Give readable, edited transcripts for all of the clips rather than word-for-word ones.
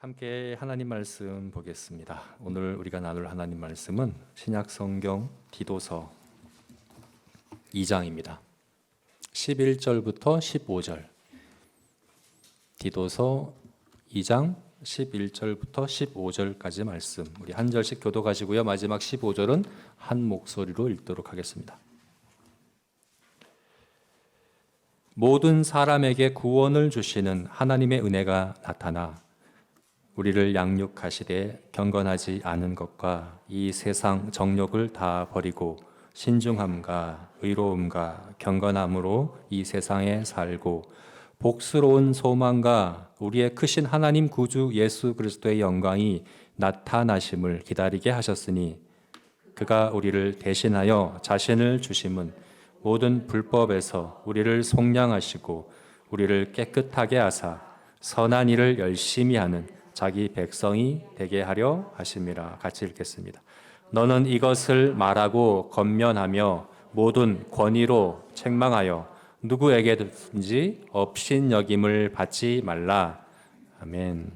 함께 하나님 말씀 보겠습니다. 오늘 우리가 나눌 하나님 말씀은 신약 성경 디도서 2장입니다. 11절부터 15절. 디도서 2장 11절부터 15절까지 말씀. 우리 한 절씩 교독하시고요. 마지막 15절은 한 목소리로 읽도록 하겠습니다. 모든 사람에게 구원을 주시는 하나님의 은혜가 나타나 우리를 양육하시되 경건하지 않은 것과 이 세상 정욕을 다 버리고 신중함과 의로움과 경건함으로 이 세상에 살고 복스러운 소망과 우리의 크신 하나님 구주 예수 그리스도의 영광이 나타나심을 기다리게 하셨으니 그가 우리를 대신하여 자신을 주심은 모든 불법에서 우리를 속량하시고 우리를 깨끗하게 하사 선한 일을 열심히 하는 자기 백성이 되게 하려 하심이라. 같이 읽겠습니다. 너는 이것을 말하고 권면하며 모든 권위로 책망하여 누구에게든지 업신여김을 받지 말라. 아멘.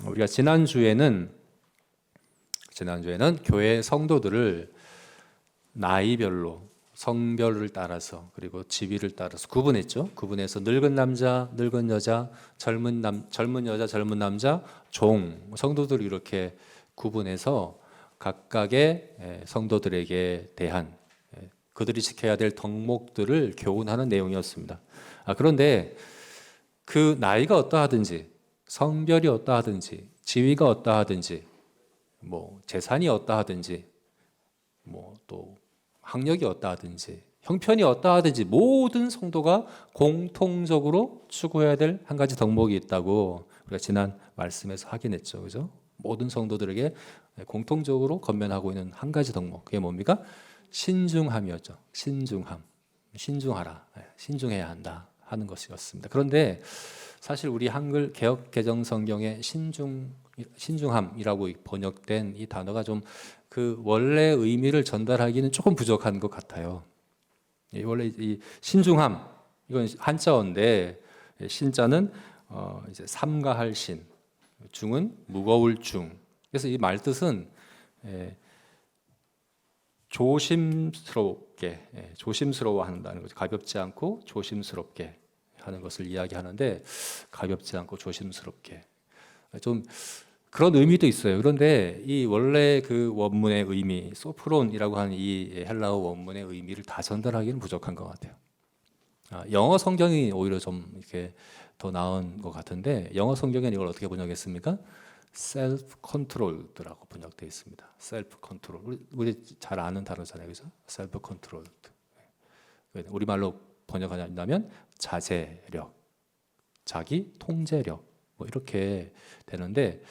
우리가 지난주에는 교회 성도들을 나이별로 성별을 따라서 그리고 지위를 따라서 구분했죠. 구분해서 늙은 남자, 늙은 여자, 젊은 여자, 젊은 남자, 종, 성도들을 이렇게 구분해서 각각의 성도들에게 대한 그들이 지켜야 될 덕목들을 교훈하는 내용이었습니다. 그런데 그 나이가 어떠하든지 성별이 어떠하든지 지위가 어떠하든지 재산이 어떠하든지 또 학력이 어떠하든지 형편이 어떠하든지 모든 성도가 공통적으로 추구해야 될 한 가지 덕목이 있다고 우리가 지난 말씀에서 확인했죠. 그죠? 모든 성도들에게 공통적으로 권면하고 있는 한 가지 덕목. 그게 뭡니까? 신중함이었죠. 신중하라. 신중해야 한다 하는 것이었습니다. 그런데 사실 우리 한글 개역 개정 성경에 신중함이라고 번역된 이 단어가 좀 그 원래 의미를 전달하기는 조금 부족한 것 같아요. 원래 이 신중함 이건 한자어인데 신자는 이제 삼가할 신, 중은 무거울 중. 그래서 이 말 뜻은 조심스러워한다는 거죠. 가볍지 않고 조심스럽게 하는 것을 이야기하는데 가볍지 않고 조심스럽게 좀 그런 의미도 있어요. 그런데 이 원래 그 원문의 의미, 소프론이라고 하는 이 헬라어 원문의 의미를 다 전달하기는 부족한 것 같아요. 영어 성경이 오히려 좀 이렇게 더 나은 것 같은데 영어 성경에는 이걸 어떻게 번역했습니까? self-controlled라고 번역되어 있습니다. self-control. 우리 잘 아는 단어잖아요, 그죠? self-controlled. 우리말로 번역하자면 자제력, 자기 통제력 이렇게 되는데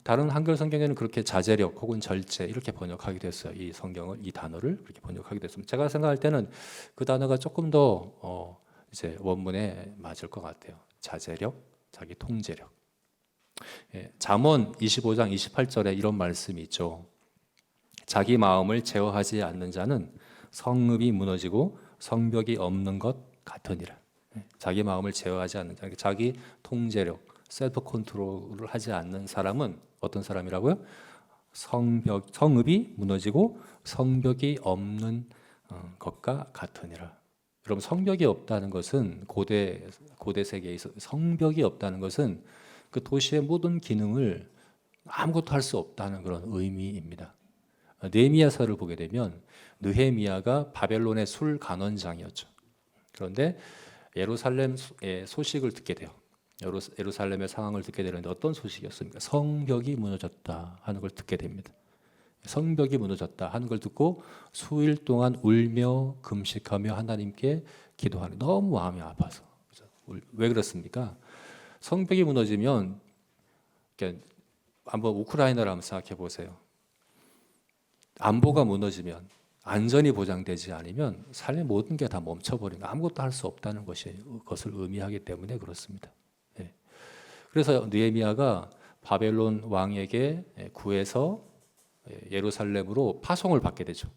다른 한글 성경에는 그렇게 자제력 혹은 절제 이렇게 번역하게 됐어요. 이 성경을 이 단어를 그렇게 번역하게 됐습니다. 제가 생각할 때는 그 단어가 조금 더 이제 원문에 맞을 것 같아요. 자제력, 자기 통제력. 잠언 25장 28절에 이런 말씀이 있죠. 자기 마음을 제어하지 않는 자는 성읍이 무너지고 성벽이 없는 것 같으니라. 자기 마음을 제어하지 않는 자, 자기 통제력, 셀프 컨트롤을 하지 않는 사람은 어떤 사람이라고요? 성읍이 무너지고 성벽이 없는 것과 같으니라. 여러분, 성벽이 없다는 것은 고대 세계에서 성벽이 없다는 것은 그 도시의 모든 기능을 아무것도 할 수 없다는 그런 의미입니다. 느헤미야서를 보게 되면 느헤미야가 바벨론의 술 간원장이었죠. 그런데 예루살렘의 소식을 듣게 돼요. 예루살렘의 상황을 듣게 되는데 어떤 소식이었습니까? 성벽이 무너졌다 하는 걸 듣게 됩니다. 성벽이 무너졌다 하는 걸 듣고 수일 동안 울며 금식하며 하나님께 기도하는, 너무 마음이 아파서. 왜 그렇습니까? 성벽이 무너지면, 한번 우크라이나를 한번 생각해 보세요. 안보가 무너지면, 안전이 보장되지 않으면 삶의 모든 게 다 멈춰버리는, 아무것도 할 수 없다는 것을 의미하기 때문에 그렇습니다. 그래서 느헤미야가 바벨론 왕에게 구해서 예루살렘으로 파송을 받게 되죠.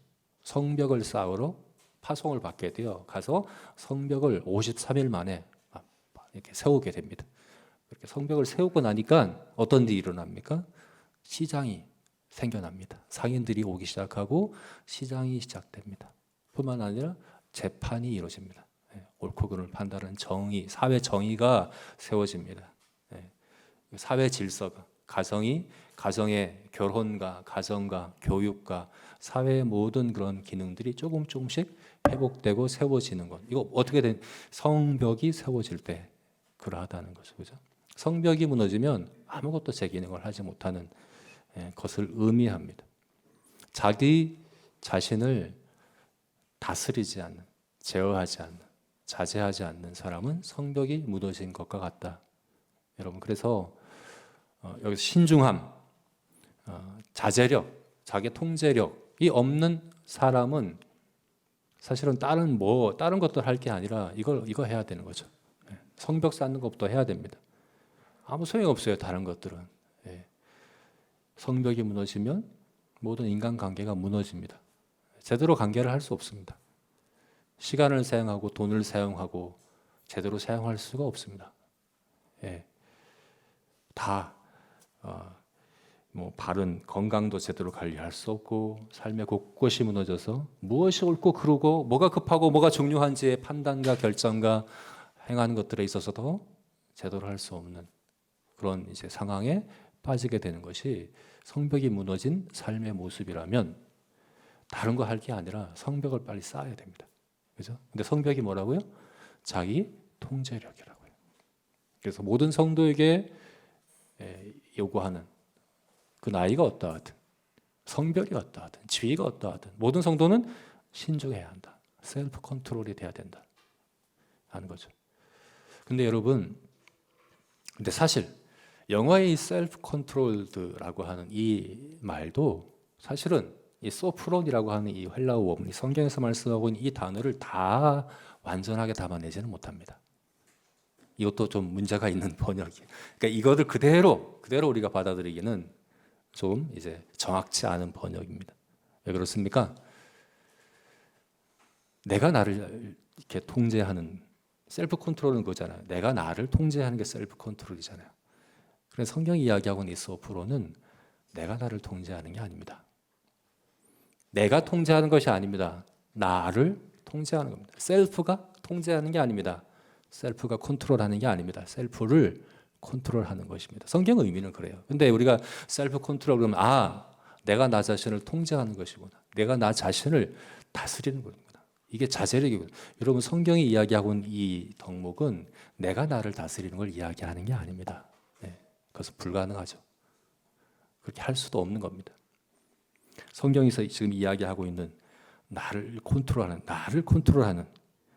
성벽을 쌓으러 파송을 받게 되어 가서 성벽을 53일 만에 이렇게 세우게 됩니다. 그렇게 성벽을 세우고 나니까 어떤 일이 일어납니까? 시장이 생겨납니다. 상인들이 오기 시작하고 시장이 시작됩니다. 뿐만 아니라 재판이 이루어집니다. 옳고 그름을 판단하는 정의, 사회 정의가 세워집니다. 사회 질서가, 가정의 결혼과 가정과 교육과 사회의 모든 그런 기능들이 조금씩 회복되고 세워지는 것. 이거 어떻게 된 성벽이 세워질 때 그러하다는 거죠, 그죠? 성벽이 무너지면 아무것도 제 기능을 하지 못하는 것을 의미합니다. 자기 자신을 다스리지 않는, 제어하지 않는, 자제하지 않는 사람은 성벽이 무너진 것과 같다. 여러분, 그래서 여기서 신중함, 자제력, 자기 통제력이 없는 사람은 사실은 다른 것들 할 게 아니라 이거 해야 되는 거죠. 성벽 쌓는 것부터 해야 됩니다. 아무 소용이 없어요, 다른 것들은. 성벽이 무너지면 모든 인간관계가 무너집니다. 제대로 관계를 할 수 없습니다. 시간을 사용하고 돈을 사용하고 제대로 사용할 수가 없습니다. 다 바른 건강도 제대로 관리할 수 없고 삶의 곳곳이 무너져서 무엇이 옳고 그르고 뭐가 급하고 뭐가 중요한지의 판단과 결정과 행하는 것들에 있어서도 제대로 할 수 없는 그런 이제 상황에 빠지게 되는 것이 성벽이 무너진 삶의 모습이라면 다른 거 할 게 아니라 성벽을 빨리 쌓아야 됩니다. 그죠? 근데 성벽이 뭐라고요? 자기 통제력이라고요. 그래서 모든 성도에게 요구하는 그 나이가 어떠하든 성별이 어떠하든 지위가 어떠하든 모든 성도는 신중해야 한다. 셀프 컨트롤이 돼야 된다 하는 거죠. 근데 여러분, 근데 사실 영어의 이 셀프 컨트롤드라고 하는 이 말도 사실은 이 소프론이라고 하는 이 헬라어 원문이 성경에서 말씀하고 있는 이 단어를 다 완전하게 담아내지는 못합니다. 이것도 좀 문제가 있는 번역이에요. 그러니까 이거를 그대로 우리가 받아들이기는 좀 이제 정확치 않은 번역입니다. 왜 그렇습니까? 내가 나를 이렇게 통제하는 셀프 컨트롤은 그거잖아요. 내가 나를 통제하는 게 셀프 컨트롤이잖아요. 그래서 성경이 이야기하고 있는 이 소프로는 내가 나를 통제하는 게 아닙니다. 내가 통제하는 것이 아닙니다. 나를 통제하는 겁니다. 셀프가 통제하는 게 아닙니다. 셀프가 컨트롤하는 게 아닙니다. 셀프를 컨트롤하는 것입니다. 성경 의미는 그래요. 근데 우리가 셀프 컨트롤 그러면 내가 나 자신을 통제하는 것이구나. 내가 나 자신을 다스리는 거구나. 이게 자제력이거든요. 여러분, 성경이 이야기하고 있는 이 덕목은 내가 나를 다스리는 걸 이야기하는 게 아닙니다. 그것은 불가능하죠. 그렇게 할 수도 없는 겁니다. 성경에서 지금 이야기하고 있는 나를 컨트롤하는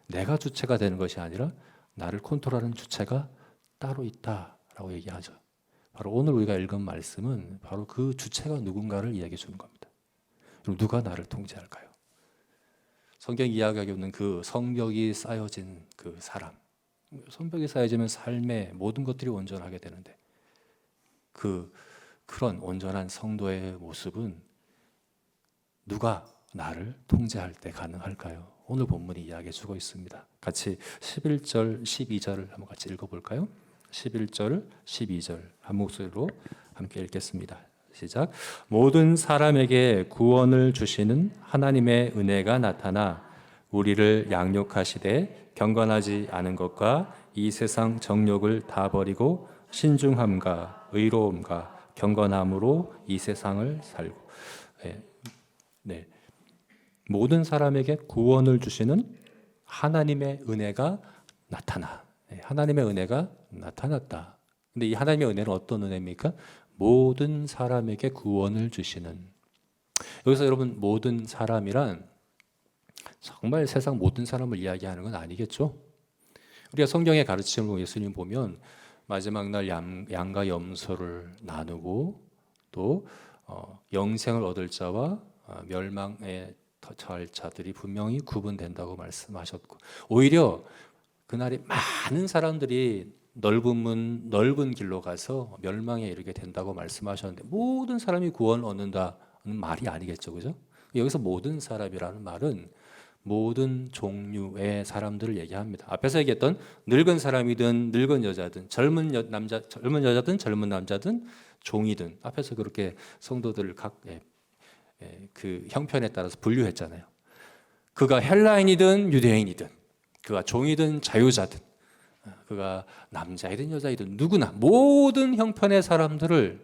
내가 주체가 되는 것이 아니라 나를 컨트롤하는 주체가 따로 있다라고 얘기하죠. 바로 오늘 우리가 읽은 말씀은 바로 그 주체가 누군가를 이야기해 주는 겁니다. 그럼 누가 나를 통제할까요? 성경이 이야기하고 있는 그 성벽이 쌓여진 그 사람, 성벽이 쌓여지면 삶의 모든 것들이 온전하게 되는데 그런 온전한 성도의 모습은 누가 나를 통제할 때 가능할까요? 오늘 본문이 이야기해 주고 있습니다. 같이 11절, 12절을 한번 같이 읽어볼까요? 11절, 12절 한 목소리로 함께 읽겠습니다. 시작. 모든 사람에게 구원을 주시는 하나님의 은혜가 나타나 우리를 양육하시되 경건하지 않은 것과 이 세상 정욕을 다 버리고 신중함과 의로움과 경건함으로 이 세상을 살고 모든 사람에게 구원을 주시는 하나님의 은혜가 나타나. 하나님의 은혜가 나타났다. 근데 이 하나님의 은혜는 어떤 은혜입니까? 모든 사람에게 구원을 주시는. 여기서 여러분, 모든 사람이란 정말 세상 모든 사람을 이야기하는 건 아니겠죠? 우리가 성경의 가르침을 예수님 보면 마지막 날 양과 염소를 나누고 또 영생을 얻을 자와 멸망에 처할 자들이 분명히 구분된다고 말씀하셨고, 오히려 그날에 많은 사람들이 넓은 문, 넓은 길로 가서 멸망에 이르게 된다고 말씀하셨는데 모든 사람이 구원을 얻는다는 말이 아니겠죠, 그죠? 여기서 모든 사람이라는 말은 모든 종류의 사람들을 얘기합니다. 앞에서 얘기했던 늙은 사람이든 늙은 여자든 젊은 여자든 젊은 남자든 종이든 앞에서 그렇게 성도들을 각 그 형편에 따라서 분류했잖아요. 그가 헬라인이든 유대인이든 그가 종이든 자유자든 그가 남자이든 여자이든 누구나 모든 형편의 사람들을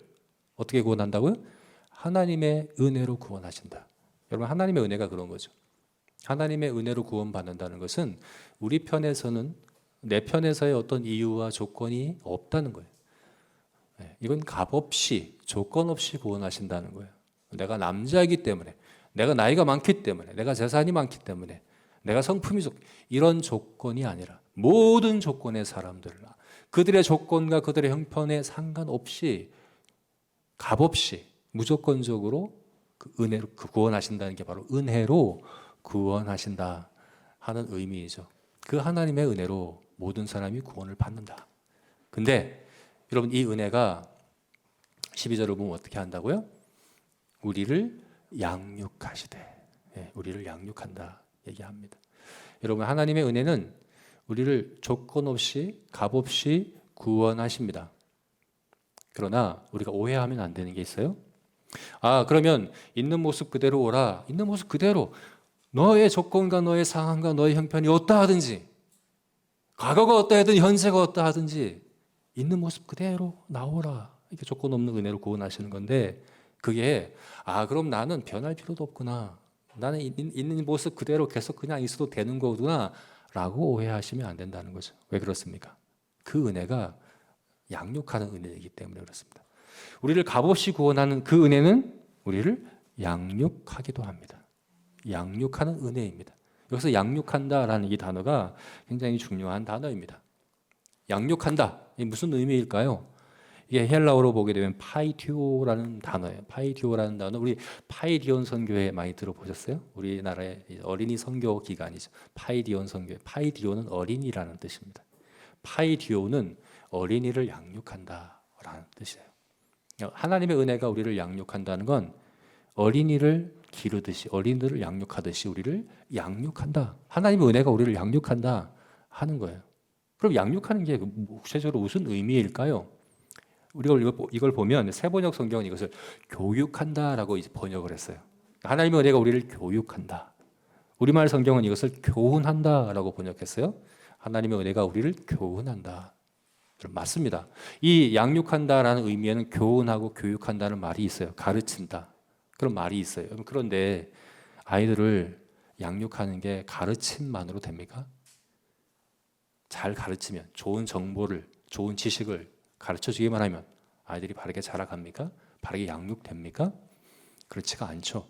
어떻게 구원한다고요? 하나님의 은혜로 구원하신다. 여러분, 하나님의 은혜가 그런 거죠. 하나님의 은혜로 구원받는다는 것은 우리 편에서는, 내 편에서의 어떤 이유와 조건이 없다는 거예요. 이건 값없이, 조건 없이 구원하신다는 거예요. 내가 남자이기 때문에, 내가 나이가 많기 때문에, 내가 재산이 많기 때문에, 내가 성품이 좋기, 이런 조건이 아니라 모든 조건의 사람들, 그들의 조건과 그들의 형편에 상관없이 값없이 무조건적으로 그 은혜로 구원하신다는 게 바로 은혜로 구원하신다 하는 의미이죠. 그 하나님의 은혜로 모든 사람이 구원을 받는다. 근데 여러분, 이 은혜가 12절을 보면 어떻게 한다고요? 우리를 양육하시되, 우리를 양육한다 얘기합니다. 여러분, 하나님의 은혜는 우리를 조건 없이 값없이 구원하십니다. 그러나 우리가 오해하면 안 되는 게 있어요. 그러면 있는 모습 그대로 오라. 있는 모습 그대로 너의 조건과 너의 상황과 너의 형편이 어떠하든지, 과거가 어떠하든 현재가 어떠하든지 있는 모습 그대로 나오라. 이게 조건 없는 은혜로 구원하시는 건데, 그게 그럼 나는 변할 필요도 없구나, 나는 있는 모습 그대로 계속 그냥 있어도 되는 거구나 라고 오해하시면 안 된다는 거죠. 왜 그렇습니까? 그 은혜가 양육하는 은혜이기 때문에 그렇습니다. 우리를 값없이 구원하는 그 은혜는 우리를 양육하기도 합니다. 양육하는 은혜입니다. 여기서 양육한다라는 이 단어가 굉장히 중요한 단어입니다. 양육한다, 이게 무슨 의미일까요? 이게 헬라어로 보게 되면 파이디오라는 단어예요. 파이디오라는 단어, 우리 파이디온 선교회 많이 들어보셨어요? 우리나라의 어린이 선교 기관이죠. 파이디온 선교회. 파이디오는 어린이라는 뜻입니다. 파이디오는 어린이를 양육한다라는 뜻이에요. 하나님의 은혜가 우리를 양육한다는 건 어린이를 기르듯이, 어린이들을 양육하듯이 우리를 양육한다. 하나님의 은혜가 우리를 양육한다 하는 거예요. 그럼 양육하는 게 구체적으로 무슨 의미일까요? 우리가 이걸 보면 새번역 성경은 이것을 교육한다라고 이제 번역을 했어요. 하나님의 은혜가 우리를 교육한다. 우리말 성경은 이것을 교훈한다라고 번역했어요. 하나님의 은혜가 우리를 교훈한다. 맞습니다. 이 양육한다라는 의미에는 교훈하고 교육한다는 말이 있어요. 가르친다, 그런 말이 있어요. 그런데 아이들을 양육하는 게 가르침만으로 됩니까? 잘 가르치면, 좋은 정보를, 좋은 지식을 가르쳐주기만 하면 아이들이 바르게 자라갑니까? 바르게 양육됩니까? 그렇지가 않죠.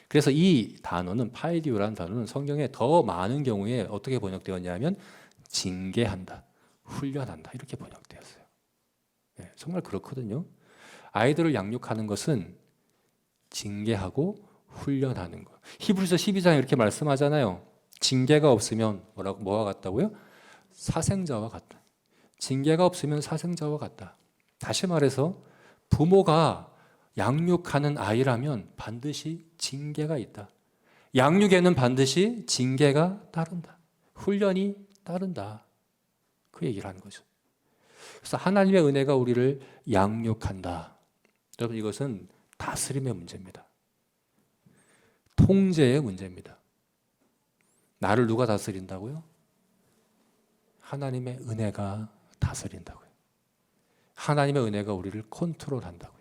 그래서 이 단어는, 파이디오라는 단어는 성경에 더 많은 경우에 어떻게 번역되었냐면 징계한다, 훈련한다, 이렇게 번역되었어요. 정말 그렇거든요. 아이들을 양육하는 것은 징계하고 훈련하는 것. 히브리서 12장에 이렇게 말씀하잖아요. 징계가 없으면 뭐가 같다고요? 사생자와 같다. 징계가 없으면 사생자와 같다. 다시 말해서 부모가 양육하는 아이라면 반드시 징계가 있다. 양육에는 반드시 징계가 따른다. 훈련이 따른다. 그 얘기를 하는 거죠. 그래서 하나님의 은혜가 우리를 양육한다. 여러분, 이것은 다스림의 문제입니다. 통제의 문제입니다. 나를 누가 다스린다고요? 하나님의 은혜가 다스린다고요. 하나님의 은혜가 우리를 컨트롤한다고요.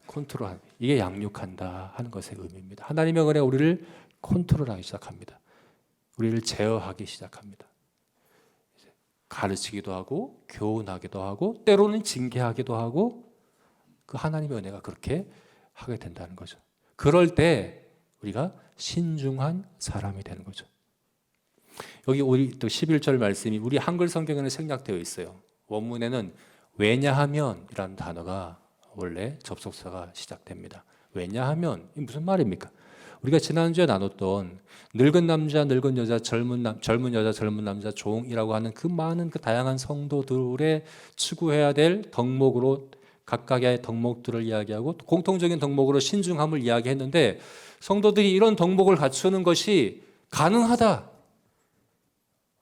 컨트롤하는, 이게 양육한다 하는 것의 의미입니다. 하나님의 은혜가 우리를 컨트롤하기 시작합니다. 우리를 제어하기 시작합니다. 가르치기도 하고 교훈하기도 하고 때로는 징계하기도 하고, 그 하나님의 은혜가 그렇게 하게 된다는 거죠. 그럴 때 우리가 신중한 사람이 되는 거죠. 여기 우리 또 11절 말씀이 우리 한글 성경에는 생략되어 있어요. 원문에는 왜냐하면이라는 단어가 원래 접속사가 시작됩니다. 왜냐하면, 이 무슨 말입니까? 우리가 지난주에 나눴던 늙은 남자, 늙은 여자, 젊은 여자, 젊은 남자, 종이라고 하는 그 많은 그 다양한 성도들의 추구해야 될 덕목으로 각각의 덕목들을 이야기하고 공통적인 덕목으로 신중함을 이야기했는데 성도들이 이런 덕목을 갖추는 것이 가능하다.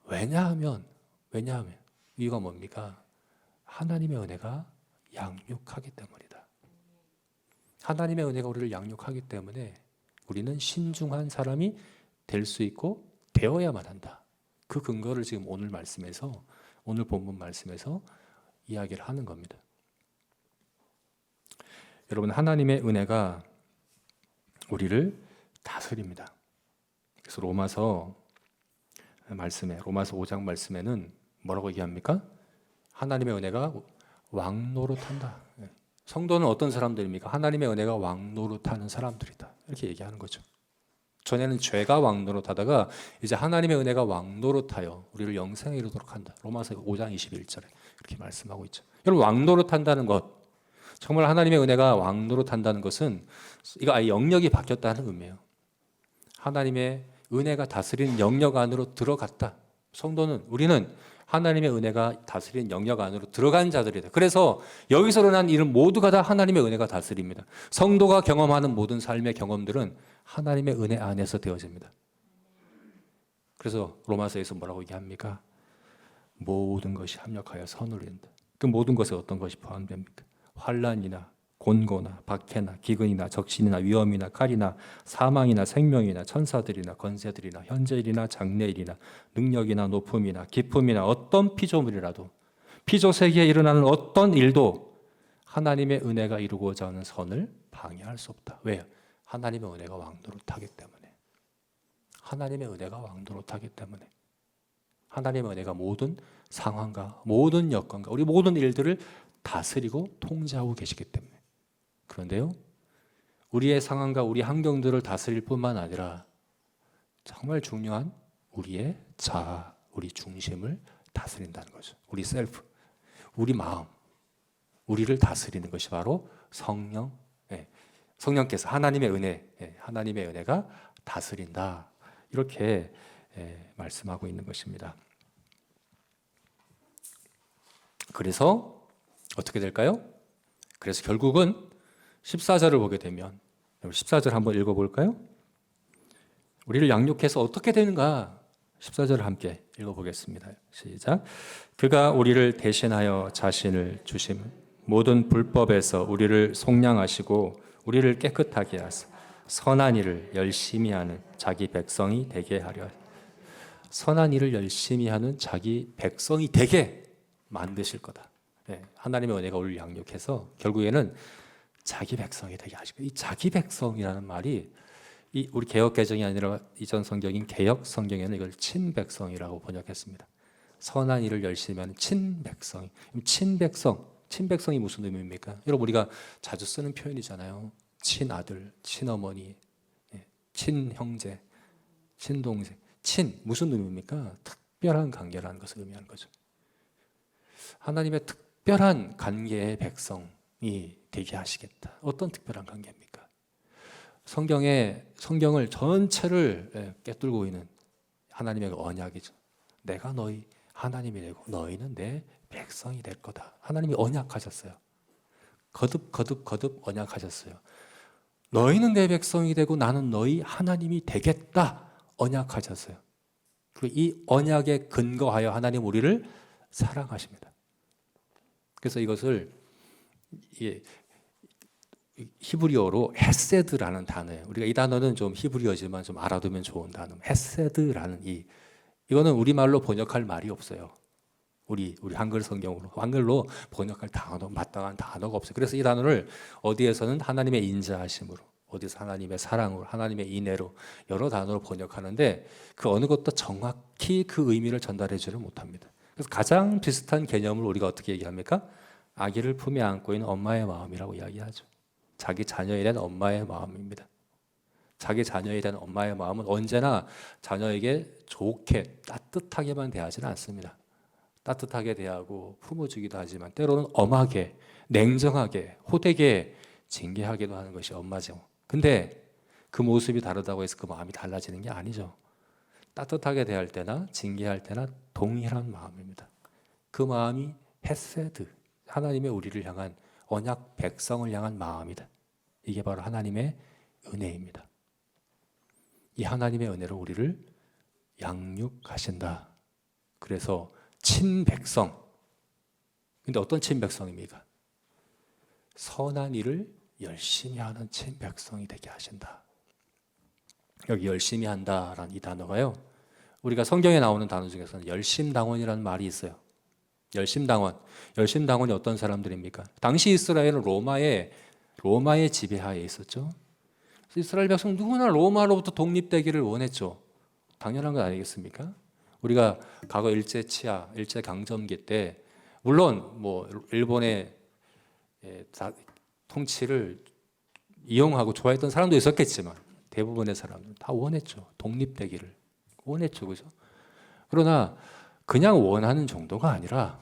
왜냐하면 이유가 뭡니까? 하나님의 은혜가 양육하기 때문이다. 하나님의 은혜가 우리를 양육하기 때문에 우리는 신중한 사람이 될 수 있고 되어야만 한다. 그 근거를 지금 오늘 본문 말씀에서 이야기를 하는 겁니다. 여러분, 하나님의 은혜가 우리를 다스립니다. 그래서 로마서 5장 말씀에는 뭐라고 얘기합니까? 하나님의 은혜가 왕노릇한다. 성도는 어떤 사람들입니까? 하나님의 은혜가 왕노릇하는 사람들이다. 이렇게 얘기하는 거죠. 전에는 죄가 왕노릇하다가 이제 하나님의 은혜가 왕노릇하여 우리를 영생에 이르도록 한다. 로마서 5장 21절에 이렇게 말씀하고 있죠. 여러분, 왕노릇한다는 것, 정말 하나님의 은혜가 왕노릇한다는 것은 이거 아예 영역이 바뀌었다는 의미예요. 하나님의 은혜가 다스리는 영역 안으로 들어갔다. 우리는 하나님의 은혜가 다스리는 영역 안으로 들어간 자들이다. 그래서 여기서 일어난 일은 모두가 다 하나님의 은혜가 다스립니다. 성도가 경험하는 모든 삶의 경험들은 하나님의 은혜 안에서 되어집니다. 그래서 로마서에서 뭐라고 얘기합니까? 모든 것이 합력하여 선을 이룬다. 그 모든 것에 어떤 것이 포함됩니까? 환난이나 곤고나 박해나 기근이나 적신이나 위험이나 칼이나 사망이나 생명이나 천사들이나 권세들이나 현재일이나 장래일이나 능력이나 높음이나 기쁨이나 어떤 피조물이라도 피조 세계에 일어나는 어떤 일도 하나님의 은혜가 이루고자 하는 선을 방해할 수 없다. 왜요? 하나님의 은혜가 왕노릇하기 때문에. 하나님의 은혜가 왕노릇하기 때문에. 하나님의 은혜가 모든 상황과 모든 여건과 우리 모든 일들을 다스리고 통제하고 계시기 때문에. 그런데요, 우리의 상황과 우리 환경들을 다스릴 뿐만 아니라 정말 중요한 우리의 자아, 우리 중심을 다스린다는 거죠. 우리 셀프, 우리 마음, 우리를 다스리는 것이 바로 성령께서 하나님의 은혜가 다스린다. 이렇게 말씀하고 있는 것입니다. 그래서 어떻게 될까요? 그래서 결국은 14절을 보게 되면 14절 한번 읽어볼까요? 우리를 양육해서 어떻게 되는가? 14절을 함께 읽어보겠습니다. 시작. 그가 우리를 대신하여 자신을 주심 모든 불법에서 우리를 속량하시고 우리를 깨끗하게 하사 선한 일을 열심히 하는 자기 백성이 되게 하려. 선한 일을 열심히 하는 자기 백성이 되게 만드실 거다. 하나님의 은혜가 우리를 양육해서 결국에는 자기 백성이 되게 하시고, 이 자기 백성이라는 말이 우리 개역 개정이 아니라 이전 성경인 개역 성경에는 이걸 친백성이라고 번역했습니다. 선한 일을 열심히 하는 친백성. 친백성이 무슨 의미입니까? 여러분, 우리가 자주 쓰는 표현이잖아요. 친아들, 친어머니, 친형제, 친동생. 무슨 의미입니까? 특별한 관계라는 것을 의미하는 거죠. 하나님의 특별한 관계의 백성이 되게 하시겠다. 어떤 특별한 관계입니까? 성경을 전체를 꿰뚫고 있는 하나님의 언약이죠. 내가 너희 하나님이 되고 너희는 내 백성이 될 거다. 하나님이 언약하셨어요. 거듭 언약하셨어요. 너희는 내 백성이 되고 나는 너희 하나님이 되겠다. 언약하셨어요. 그리고 이 언약에 근거하여 하나님 우리를 사랑하십니다. 그래서 이것을 히브리어로 헤세드라는 단어예요. 우리가 이 단어는 좀 히브리어지만 좀 알아두면 좋은 단어. 헤세드라는 이거는 우리말로 번역할 말이 없어요. 우리 한글 한글로 번역할 마땅한 단어가 없어요. 그래서 이 단어를 어디에서는 하나님의 인자하심으로, 어디서 하나님의 사랑으로, 하나님의 인애로 여러 단어로 번역하는데 그 어느 것도 정확히 그 의미를 전달해주지 못합니다. 그래서 가장 비슷한 개념을 우리가 어떻게 얘기합니까? 아기를 품에 안고 있는 엄마의 마음이라고 이야기하죠. 자기 자녀에 대한 엄마의 마음입니다. 자기 자녀에 대한 엄마의 마음은 언제나 자녀에게 좋게 따뜻하게만 대하지는 않습니다. 따뜻하게 대하고 품어주기도 하지만 때로는 엄하게, 냉정하게, 호되게 징계하기도 하는 것이 엄마죠. 근데 그 모습이 다르다고 해서 그 마음이 달라지는 게 아니죠. 따뜻하게 대할 때나 징계할 때나 동일한 마음입니다. 그 마음이 헤세드, 하나님의 우리를 향한 언약 백성을 향한 마음이다. 이게 바로 하나님의 은혜입니다. 이 하나님의 은혜로 우리를 양육하신다. 그래서 친백성. 근데 어떤 친백성입니까? 선한 일을 열심히 하는 친백성이 되게 하신다. 여기 열심히 한다라는 이 단어가요, 우리가 성경에 나오는 단어 중에서는 열심당원이라는 말이 있어요. 열심당원. 열심당원이 어떤 사람들입니까? 당시 이스라엘은 로마의 지배하에 있었죠. 이스라엘 백성 누구나 로마로부터 독립되기를 원했죠. 당연한 거 아니겠습니까? 우리가 과거 일제 치하, 일제 강점기 때 물론 뭐 일본의 통치를 이용하고 좋아했던 사람도 있었겠지만 대부분의 사람들은 다 원했죠. 독립되기를 원했죠, 그죠? 그러나 그냥 원하는 정도가 아니라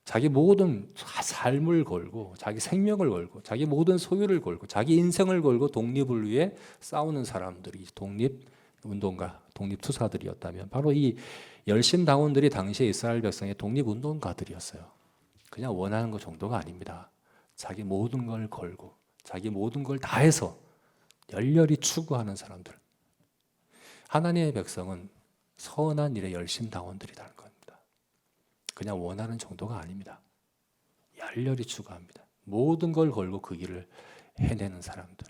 자기 모든 삶을 걸고 자기 생명을 걸고 자기 모든 소유를 걸고 자기 인생을 걸고 독립을 위해 싸우는 사람들이 독립운동가, 독립투사들이었다면 바로 이 열심당원들이 당시에 이스라엘 백성의 독립운동가들이었어요. 그냥 원하는 것 정도가 아닙니다. 자기 모든 걸 걸고 자기 모든 걸 다해서 열렬히 추구하는 사람들. 하나님의 백성은 선한 일에 열심당원들이라는 겁니다. 그냥 원하는 정도가 아닙니다. 열렬히 추구합니다. 모든 걸 걸고 그 길을 해내는 사람들.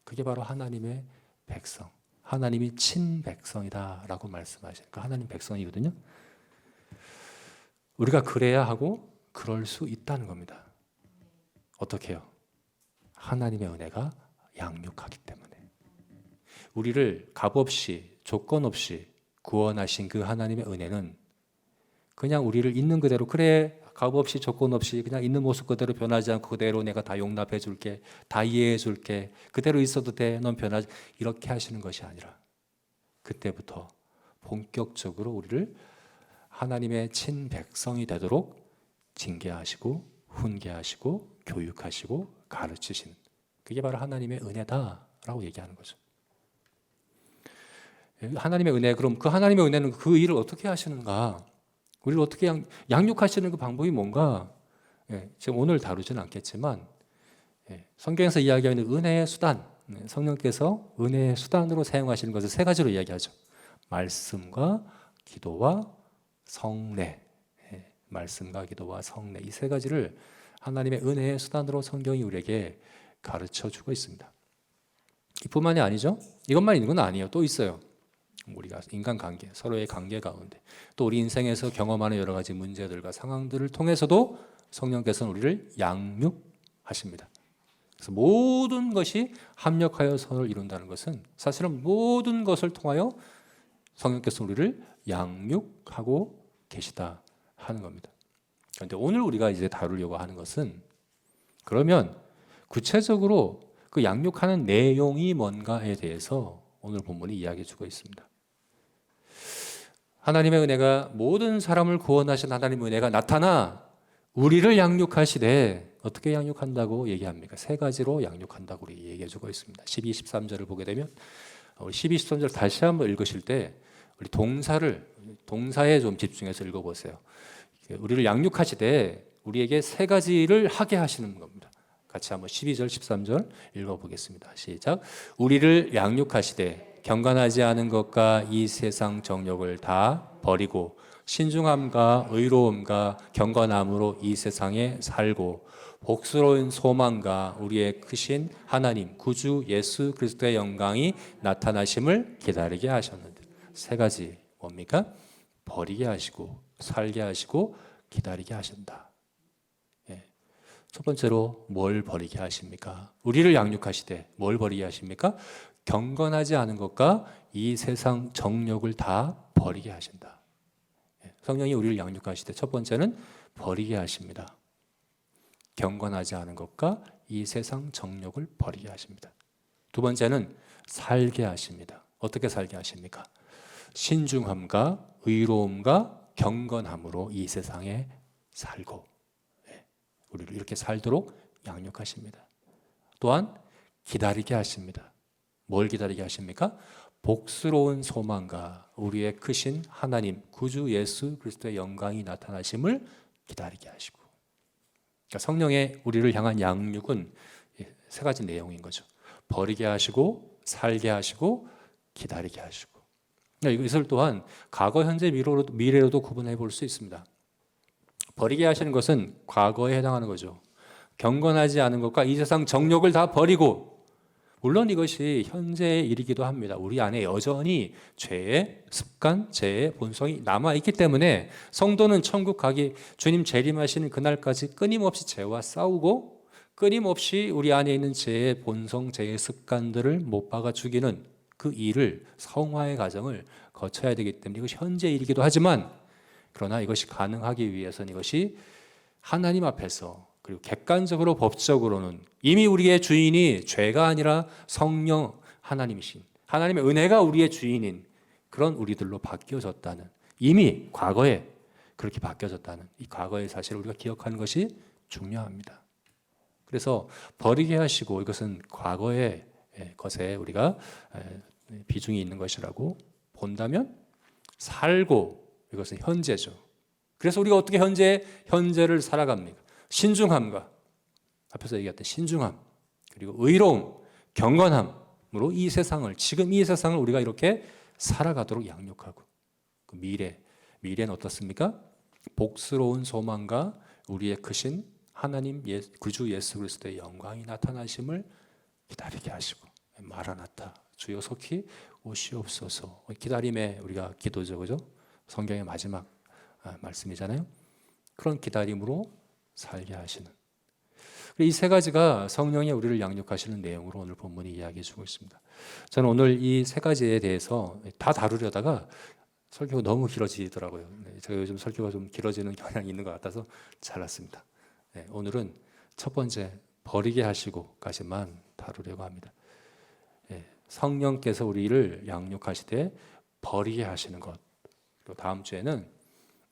그게 바로 하나님의 백성. 하나님이 친백성이다라고 말씀하시니까 하나님 백성이거든요. 우리가 그래야 하고 그럴 수 있다는 겁니다. 어떻게 해요? 하나님의 은혜가 양육하기 때문에. 우리를 값없이 조건 없이 구원하신 그 하나님의 은혜는 그냥 우리를 있는 그대로, 그래 값없이 조건 없이 그냥 있는 모습 그대로 변하지 않고 그대로 내가 다 용납해 줄게, 다 이해해 줄게, 그대로 있어도 돼, 넌 변하지, 이렇게 하시는 것이 아니라 그때부터 본격적으로 우리를 하나님의 친백성이 되도록 징계하시고 훈계하시고 교육하시고 가르치시는, 그게 바로 하나님의 은혜다라고 얘기하는 거죠. 하나님의 은혜, 그럼 그 하나님의 은혜는 그 일을 어떻게 하시는가? 우리를 어떻게 양육하시는 그 방법이 뭔가? 지금 오늘 다루지는 않겠지만 성경에서 이야기하는 은혜의 수단, 성령께서 은혜의 수단으로 사용하시는 것을 세 가지로 이야기하죠. 말씀과 기도와 성례. 말씀과 기도와 성례, 이 세 가지를 하나님의 은혜의 수단으로 성경이 우리에게 가르쳐주고 있습니다. 이뿐만이 아니죠. 이것만 있는 건 아니에요. 또 있어요. 우리가 인간관계, 서로의 관계 가운데 또 우리 인생에서 경험하는 여러 가지 문제들과 상황들을 통해서도 성령께서는 우리를 양육하십니다. 그래서 모든 것이 합력하여 선을 이룬다는 것은 사실은 모든 것을 통하여 성령께서 우리를 양육하고 계시다 하는 겁니다. 그런데 오늘 우리가 이제 다루려고 하는 것은, 그러면 구체적으로 그 양육하는 내용이 뭔가에 대해서 오늘 본문이 이야기해 주고 있습니다. 하나님의 은혜가, 모든 사람을 구원하신 하나님의 은혜가 나타나 우리를 양육하시되, 어떻게 양육한다고 얘기합니까? 세 가지로 양육한다고 우리 얘기해 주고 있습니다. 12, 13절을 보게 되면, 12, 13절 다시 한번 읽으실 때 우리 동사에 좀 집중해서 읽어보세요. 우리를 양육하시되 우리에게 세 가지를 하게 하시는 겁니다. 같이 한번 12절, 13절 읽어보겠습니다. 시작. 우리를 양육하시되 경건하지 않은 것과 이 세상 정욕을 다 버리고 신중함과 의로움과 경건함으로 이 세상에 살고 복스러운 소망과 우리의 크신 하나님 구주 예수 그리스도의 영광이 나타나심을 기다리게 하셨는데, 세 가지 뭡니까? 버리게 하시고 살게 하시고 기다리게 하신다. 첫 번째로 뭘 버리게 하십니까? 우리를 양육하시되 뭘 버리게 하십니까? 경건하지 않은 것과 이 세상 정욕을 다 버리게 하신다. 성령이 우리를 양육하시되 첫 번째는 버리게 하십니다. 경건하지 않은 것과 이 세상 정욕을 버리게 하십니다. 두 번째는 살게 하십니다. 어떻게 살게 하십니까? 신중함과 의로움과 경건함으로 이 세상에 살고, 우리를 이렇게 살도록 양육하십니다. 또한 기다리게 하십니다. 뭘 기다리게 하십니까? 복스러운 소망과 우리의 크신 하나님 구주 예수 그리스도의 영광이 나타나심을 기다리게 하시고, 그러니까 성령의 우리를 향한 양육은 세 가지 내용인 거죠. 버리게 하시고, 살게 하시고, 기다리게 하시고. 그러니까 이것을 또한 과거, 현재, 미래로도 구분해 볼 수 있습니다. 버리게 하시는 것은 과거에 해당하는 거죠. 경건하지 않은 것과 이 세상 정욕을 다 버리고, 물론 이것이 현재의 일이기도 합니다. 우리 안에 여전히 죄의 습관, 죄의 본성이 남아있기 때문에 성도는 천국 가기, 주님 재림하시는 그날까지 끊임없이 죄와 싸우고 끊임없이 우리 안에 있는 죄의 본성, 죄의 습관들을 못 박아 죽이는 그 일을, 성화의 과정을 거쳐야 되기 때문에 이것이 현재 일이기도 하지만, 그러나 이것이 가능하기 위해서는 이것이 하나님 앞에서, 그리고 객관적으로 법적으로는 이미 우리의 주인이 죄가 아니라 성령 하나님이신, 하나님의 은혜가 우리의 주인인 그런 우리들로 바뀌어졌다는, 이미 과거에 그렇게 바뀌어졌다는 이 과거의 사실을 우리가 기억하는 것이 중요합니다. 그래서 버리게 하시고, 이것은 과거의 것에 우리가 비중이 있는 것이라고 본다면, 살고, 이것은 현재죠. 그래서 우리가 어떻게 현재를 살아갑니까? 신중함과, 앞에서 얘기했던 신중함, 그리고 의로움, 경건함으로 이 세상을, 지금 이 세상을 우리가 이렇게 살아가도록 양육하고, 그 미래는 어떻습니까? 복스러운 소망과 우리의 크신 하나님 구주 예수 그리스도의 영광이 나타나심을 기다리게 하시고, 마라나타, 주여 속히 오시옵소서. 기다림에 우리가 기도죠, 그죠? 성경의 마지막 말씀이잖아요. 그런 기다림으로 살게 하시는, 이 세 가지가 성령이 우리를 양육하시는 내용으로 오늘 본문이 이야기해 주고 있습니다. 저는 오늘 이 세 가지에 대해서 다 다루려다가 설교가 너무 길어지더라고요. 제가 요즘 설교가 좀 길어지는 경향이 있는 것 같아서 잘랐습니다. 오늘은 첫 번째, 버리게 하시고까지만 다루려고 합니다. 성령께서 우리를 양육하시되 버리게 하시는 것, 그리고 다음 주에는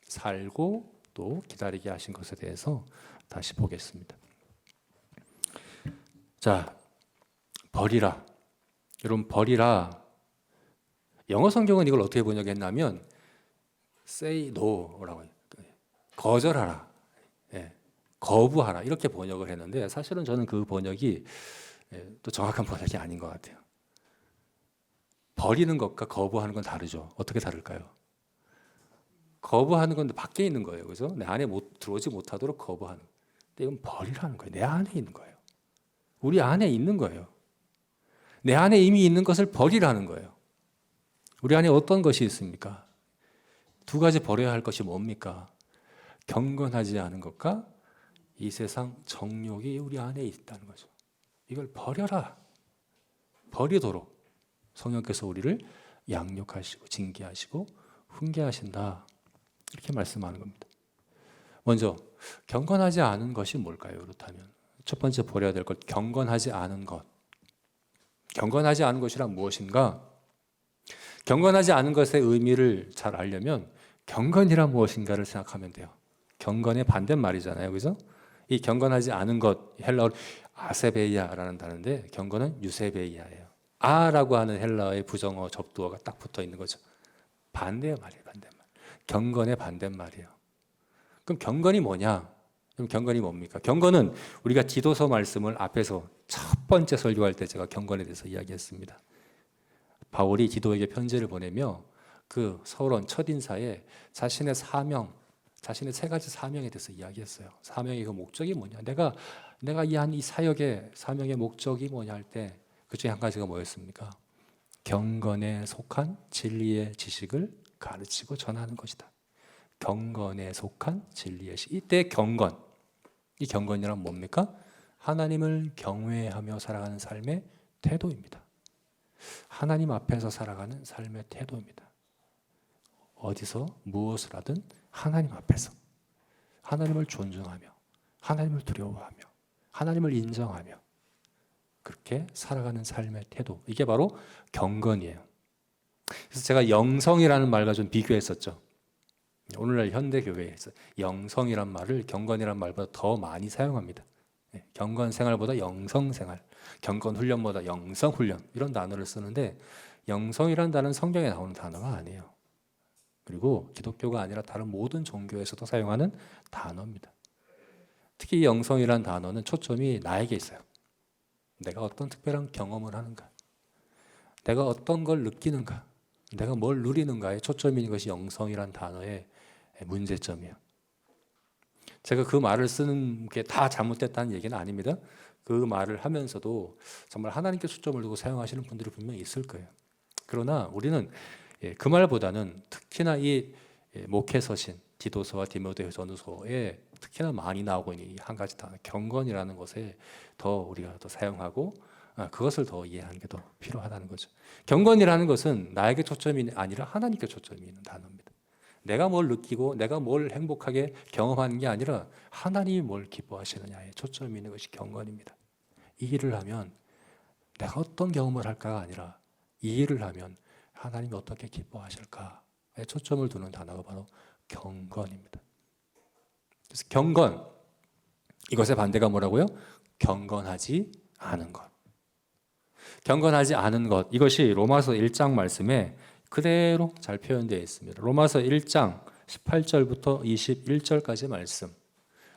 살고 또 기다리게 하신 것에 대해서 다시 보겠습니다. 자, 버리라. 여러분, 버리라. 영어 성경은 이걸 어떻게 번역했냐면 say no라고 해요. 거절하라, 거부하라, 이렇게 번역을 했는데, 사실은 저는 그 번역이 또 정확한 번역이 아닌 것 같아요. 버리는 것과 거부하는 건 다르죠. 어떻게 다를까요? 거부하는 건 밖에 있는 거예요. 그죠? 내 안에 들어오지 못하도록 거부하는. 근데 이건 버리라는 거예요. 내 안에 있는 거예요. 우리 안에 있는 거예요. 내 안에 이미 있는 것을 버리라는 거예요. 우리 안에 어떤 것이 있습니까? 두 가지 버려야 할 것이 뭡니까? 경건하지 않은 것과 이 세상 정욕이 우리 안에 있다는 거죠. 이걸 버려라. 버리도록 성령께서 우리를 양육하시고 징계하시고 훈계하신다, 이렇게 말씀하는 겁니다. 먼저 경건하지 않은 것이 뭘까요? 그렇다면 첫 번째 버려야 될 것, 경건하지 않은 것. 경건하지 않은 것이란 무엇인가? 경건하지 않은 것의 의미를 잘 알려면 경건이란 무엇인가를 생각하면 돼요. 경건의 반대말이잖아요, 그죠? 이 경건하지 않은 것, 헬라어로 아세베이아라는 단어인데 경건은 유세베이아예요. 아라고 하는 헬라어의 부정어, 접두어가 딱 붙어 있는 거죠. 반대의 말이에요, 반대말. 경건의 반대말이에요. 그럼 경건이 뭐냐? 그럼 경건이 뭡니까? 경건은 우리가 디도서 말씀을 앞에서 첫 번째 설교할 때 제가 경건에 대해서 이야기했습니다. 바울이 디도에게 편지를 보내며 그 서론 첫 인사에 자신의 사명, 자신의 세 가지 사명에 대해서 이야기했어요. 사명의 그 목적이 뭐냐? 내가 이 사역의 사명의 목적이 뭐냐 할 때 그 중에 한 가지가 뭐였습니까? 경건에 속한 진리의 지식을 가르치고 전하는 것이다. 경건에 속한 진리의 지식. 이때 경건, 이 경건이란 뭡니까? 하나님을 경외하며 살아가는 삶의 태도입니다. 하나님 앞에서 살아가는 삶의 태도입니다. 어디서 무엇을 하든 하나님 앞에서 하나님을 존중하며 하나님을 두려워하며 하나님을 인정하며 그렇게 살아가는 삶의 태도, 이게 바로 경건이에요. 그래서 제가 영성이라는 말과 좀 비교했었죠. 오늘날 현대교회에서 영성이란 말을 경건이란 말보다 더 많이 사용합니다. 경건 생활보다 영성 생활, 경건 훈련보다 영성 훈련, 이런 단어를 쓰는데 영성이라는 단어는 성경에 나오는 단어가 아니에요. 그리고 기독교가 아니라 다른 모든 종교에서도 사용하는 단어입니다. 특히 영성이란 단어는 초점이 나에게 있어요. 내가 어떤 특별한 경험을 하는가, 내가 어떤 걸 느끼는가, 내가 뭘 누리는가에 초점이 있는 것이 영성이란 단어의 문제점이에요. 제가 그 말을 쓰는 게 다 잘못됐다는 얘기는 아닙니다. 그 말을 하면서도 정말 하나님께 초점을 두고 사용하시는 분들이 분명히 있을 거예요. 그러나 우리는 그 말보다는 특히나 이 목회서신 디도서와 디모데 전후서에 특히나 많이 나오고 있는 이 한 가지 단어 경건이라는 것에 더 우리가 더 사용하고 그것을 더 이해하는 게 더 필요하다는 거죠. 경건이라는 것은 나에게 초점이 아니라 하나님께 초점이 있는 단어입니다. 내가 뭘 느끼고 내가 뭘 행복하게 경험하는 게 아니라 하나님이 뭘 기뻐하시느냐에 초점이 있는 것이 경건입니다. 이 일을 하면 내가 어떤 경험을 할까가 아니라 이 일을 하면 하나님이 어떻게 기뻐하실까에 초점을 두는 단어가 바로 경건입니다. 그래서 경건, 이것의 반대가 뭐라고요? 경건하지 않은 것. 경건하지 않은 것, 이것이 로마서 1장 말씀에 그대로 잘 표현되어 있습니다. 로마서 1장 18절부터 21절까지 말씀,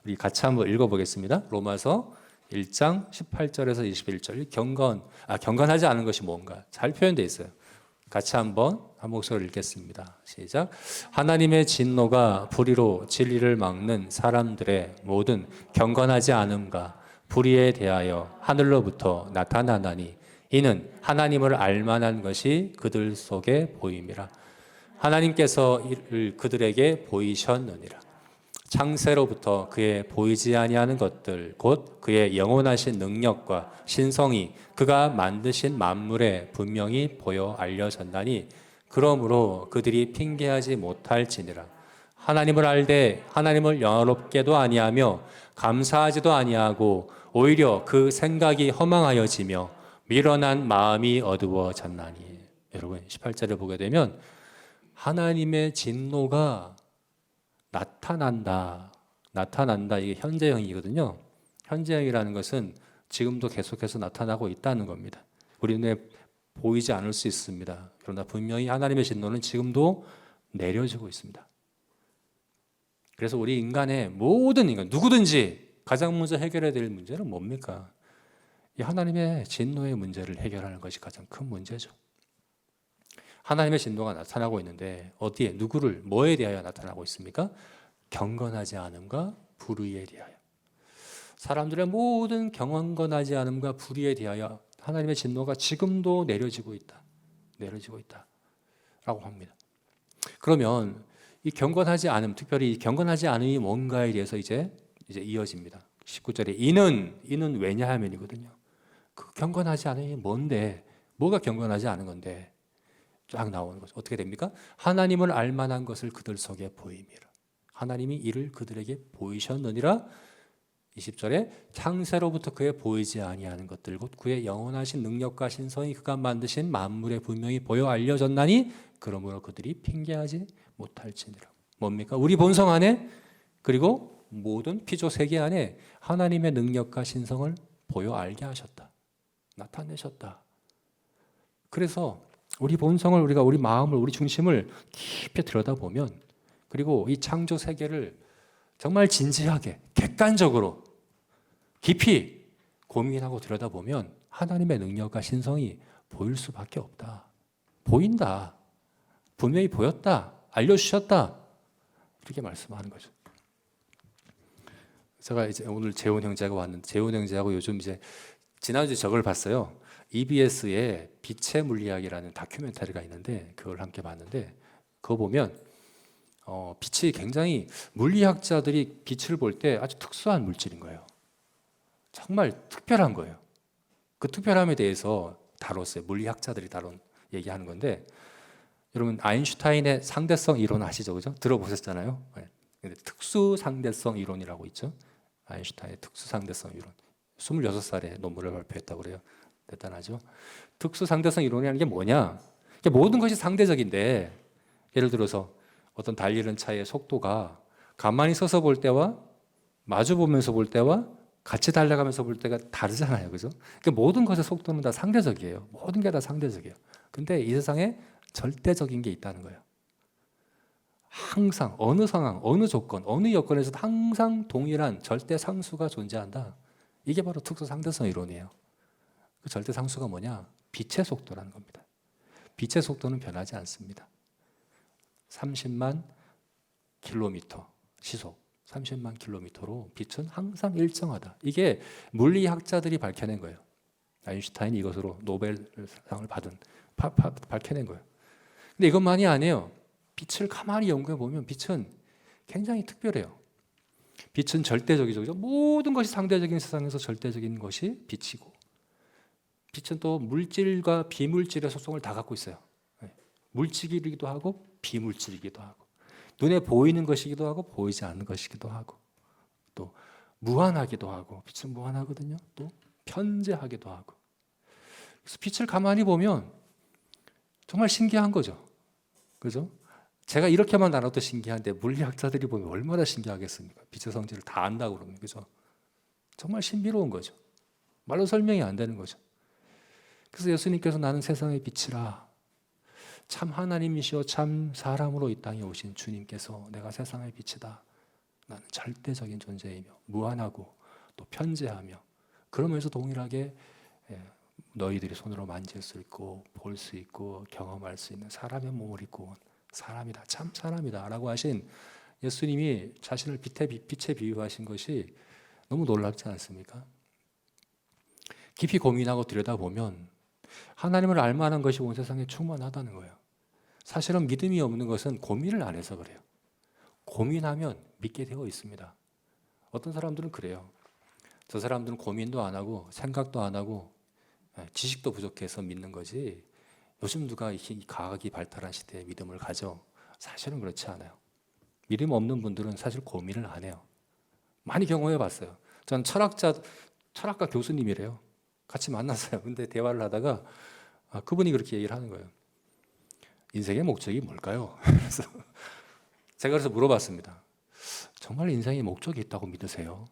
우리 같이 한번 읽어보겠습니다. 로마서 1장 18절에서 21절. 경건하지 않은 것이 뭔가 잘 표현되어 있어요. 같이 한번 한 목소리로 읽겠습니다. 시작. 하나님의 진노가 불의로 진리를 막는 사람들의 모든 경건하지 않음과 불의에 대하여 하늘로부터 나타나나니 이는 하나님을 알만한 것이 그들 속에 보임이라. 하나님께서 이를 그들에게 보이셨느니라. 창세로부터 그의 보이지 아니하는 것들 곧 그의 영원하신 능력과 신성이 그가 만드신 만물에 분명히 보여 알려졌나니 그러므로 그들이 핑계하지 못할지니라. 하나님을 알되 하나님을 영화롭게도 아니하며 감사하지도 아니하고 오히려 그 생각이 허망하여지며 미련한 마음이 어두워졌나니. 여러분 18절을 보게 되면 하나님의 진노가 나타난다. 이게 현재형이거든요. 현재형이라는 것은 지금도 계속해서 나타나고 있다는 겁니다. 우리 눈에 보이지 않을 수 있습니다. 그러나 분명히 하나님의 진노는 지금도 내려지고 있습니다. 그래서 우리 인간의 모든 인간, 누구든지 가장 먼저 해결해야 될 문제는 뭡니까? 이 하나님의 진노의 문제를 해결하는 것이 가장 큰 문제죠. 하나님의 진노가 나타나고 있는데 어디에, 누구를, 뭐에 대하여 나타나고 있습니까? 경건하지 않음과 불의에 대하여. 사람들의 모든 경건하지 않음과 불의에 대하여 하나님의 진노가 지금도 내려지고 있다. 라고 합니다. 그러면 이 경건하지 않음, 특별히 이 경건하지 않음이 뭔가에 대해서 이제 이어집니다. 19절에 이는 왜냐하면이거든요. 그 경건하지 않음이 뭔데, 뭐가 경건하지 않은 건데 쫙 나오는 거죠. 어떻게 됩니까? 하나님을 알만한 것을 그들 속에 보임이라. 하나님이 이를 그들에게 보이셨느니라. 20절에 창세로부터 그의 보이지 아니하는 것들 곧 그의 영원하신 능력과 신성이 그가 만드신 만물에 분명히 보여 알려졌나니 그러므로 그들이 핑계하지 못할지니라. 뭡니까? 우리 본성 안에 그리고 모든 피조 세계 안에 하나님의 능력과 신성을 보여 알게 하셨다. 나타내셨다. 그래서 우리 본성을 우리 마음을 우리 중심을 깊이 들여다보면 그리고 이 창조 세계를 정말 진지하게 객관적으로 깊이 고민하고 들여다보면 하나님의 능력과 신성이 보일 수밖에 없다. 보인다. 분명히 보였다. 알려주셨다. 이렇게 말씀하는 거죠. 제가 이제 오늘 재훈 형제가 왔는데 재훈 형제하고 요즘 이제 지난주에 저걸 봤어요. EBS의 빛의 물리학이라는 다큐멘터리가 있는데 그걸 함께 봤는데 그거 보면 빛이 굉장히 물리학자들이 빛을 볼 때 아주 특수한 물질인 거예요. 정말 특별한 거예요. 그 특별함에 대해서 다뤘어요. 물리학자들이 얘기하는 건데 여러분 아인슈타인의 상대성 이론 아시죠? 그죠? 들어보셨잖아요. 네. 특수 상대성 이론이라고 있죠. 아인슈타인의 특수 상대성 이론. 26살에 논문을 발표했다고 그래요. 대단하죠. 특수 상대성 이론이라는 게 뭐냐? 모든 것이 상대적인데 예를 들어서 어떤 달리는 차의 속도가 가만히 서서 볼 때와 마주 보면서 볼 때와 같이 달려가면서 볼 때가 다르잖아요. 그죠? 그러니까 모든 것의 속도는 다 상대적이에요. 모든 게 다 상대적이에요. 근데 이 세상에 절대적인 게 있다는 거예요. 항상 어느 상황, 어느 조건, 어느 여건에서도 항상 동일한 절대 상수가 존재한다. 이게 바로 특수상대성 이론이에요. 그 절대 상수가 뭐냐? 빛의 속도라는 겁니다. 빛의 속도는 변하지 않습니다. 30만 킬로미터 시속 30만 킬로미터로 빛은 항상 일정하다. 이게 물리학자들이 밝혀낸 거예요. 아인슈타인이 이것으로 노벨상을 받은 밝혀낸 거예요. 근데 이것만이 아니에요. 빛을 가만히 연구해 보면 빛은 굉장히 특별해요. 빛은 절대적이죠. 그죠? 모든 것이 상대적인 세상에서 절대적인 것이 빛이고, 빛은 또 물질과 비물질의 속성을 다 갖고 있어요. 물질이기도 하고 비물질이기도 하고, 눈에 보이는 것이기도 하고 보이지 않는 것이기도 하고, 또 무한하기도 하고, 빛은 무한하거든요. 또 편재하기도 하고. 그래서 빛을 가만히 보면 정말 신기한 거죠. 그죠? 제가 이렇게만 알아도 신기한데 물리학자들이 보면 얼마나 신기하겠습니까? 빛의 성질을 다 안다고 그러면. 그죠? 정말 신비로운 거죠. 말로 설명이 안 되는 거죠. 그래서 예수님께서 나는 세상의 빛이라, 참 하나님이시여 참 사람으로 이 땅에 오신 주님께서 내가 세상의 빛이다. 나는 절대적인 존재이며 무한하고 또 편재하며, 그러면서 동일하게 너희들이 손으로 만질 수 있고 볼 수 있고 경험할 수 있는 사람의 몸을 입고 온 사람이다. 참 사람이다 라고 하신 예수님이 자신을 빛에 비유하신 것이 너무 놀랍지 않습니까? 깊이 고민하고 들여다보면 하나님을 알만한 것이 온 세상에 충만하다는 거예요. 사실은 믿음이 없는 것은 고민을 안 해서 그래요. 고민하면 믿게 되어 있습니다. 어떤 사람들은 그래요. 저 사람들은 고민도 안 하고 생각도 안 하고 지식도 부족해서 믿는 거지, 요즘 누가 이 과학이 발달한 시대에 믿음을 가져? 사실은 그렇지 않아요. 믿음 없는 분들은 사실 고민을 안 해요. 많이 경험해 봤어요. 전 철학가 교수님이래요. 같이 만났어요. 근데 대화를 하다가 그분이 그렇게 얘기를 하는 거예요. 인생의 목적이 뭘까요? 그래서 물어봤습니다. 정말 인생의 목적이 있다고 믿으세요?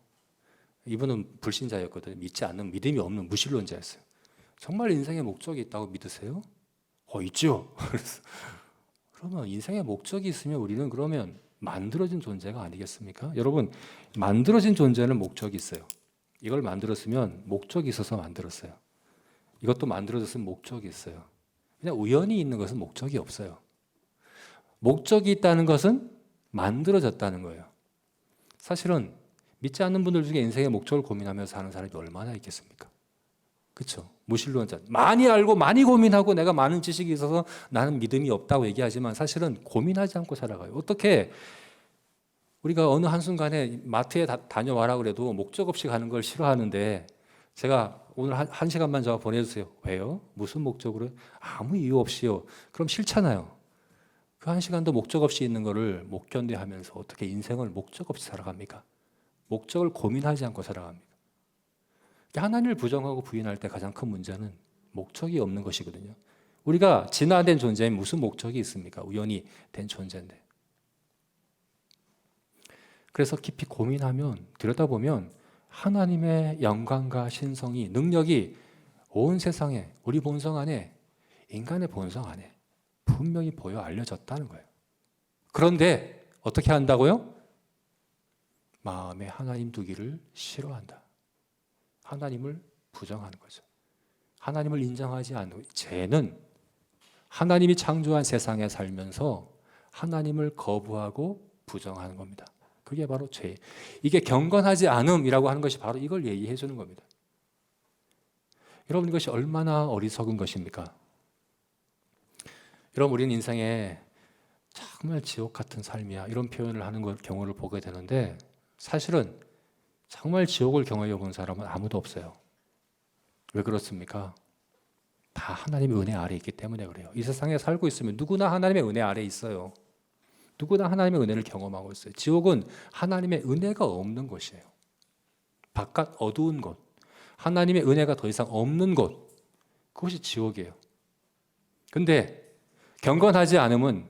이분은 불신자였거든요. 믿지 않는, 믿음이 없는 무신론자였어요. 정말 인생의 목적이 있다고 믿으세요? 있죠. 그래서 그러면 인생의 목적이 있으면 우리는 그러면 만들어진 존재가 아니겠습니까? 여러분, 만들어진 존재는 목적이 있어요. 이걸 만들었으면 목적이 있어서 만들었어요. 이것도 만들어졌으면 목적이 있어요. 그냥 우연히 있는 것은 목적이 없어요. 목적이 있다는 것은 만들어졌다는 거예요. 사실은 믿지 않는 분들 중에 인생의 목적을 고민하면서 사는 사람이 얼마나 있겠습니까? 그렇죠? 무신론자, 많이 알고 많이 고민하고 내가 많은 지식이 있어서 나는 믿음이 없다고 얘기하지만 사실은 고민하지 않고 살아가요. 어떻게 우리가 어느 한순간에 마트에 다녀와라 그래도 목적 없이 가는 걸 싫어하는데, 제가 오늘 한 시간만 저 보내주세요. 왜요? 무슨 목적으로? 아무 이유 없이요. 그럼 싫잖아요. 그 한 시간도 목적 없이 있는 거를 못 견뎌하면서 어떻게 인생을 목적 없이 살아갑니까? 목적을 고민하지 않고 살아갑니다. 하나님을 부정하고 부인할 때 가장 큰 문제는 목적이 없는 것이거든요. 우리가 진화된 존재에 무슨 목적이 있습니까? 우연히 된 존재인데. 그래서 깊이 고민하면, 들여다보면 하나님의 영광과 신성이, 능력이 온 세상에, 우리 본성 안에, 인간의 본성 안에 분명히 보여 알려졌다는 거예요. 그런데 어떻게 한다고요? 마음에 하나님 두기를 싫어한다. 하나님을 부정하는 거죠. 하나님을 인정하지 않는, 죄는 하나님이 창조한 세상에 살면서 하나님을 거부하고 부정하는 겁니다. 그게 바로 죄. 이게 경건하지 않음이라고 하는 것이 바로 이걸 얘기해 주는 겁니다. 여러분, 이것이 얼마나 어리석은 것입니까? 여러분, 우리는 인생에 정말 지옥 같은 삶이야, 이런 표현을 하는 경우를 보게 되는데, 사실은 정말 지옥을 경험해 본 사람은 아무도 없어요. 왜 그렇습니까? 다 하나님의 은혜 아래 있기 때문에 그래요. 이 세상에 살고 있으면 누구나 하나님의 은혜 아래 있어요. 누구나 하나님의 은혜를 경험하고 있어요. 지옥은 하나님의 은혜가 없는 곳이에요. 바깥 어두운 곳, 하나님의 은혜가 더 이상 없는 곳, 그것이 지옥이에요. 근데 경건하지 않음은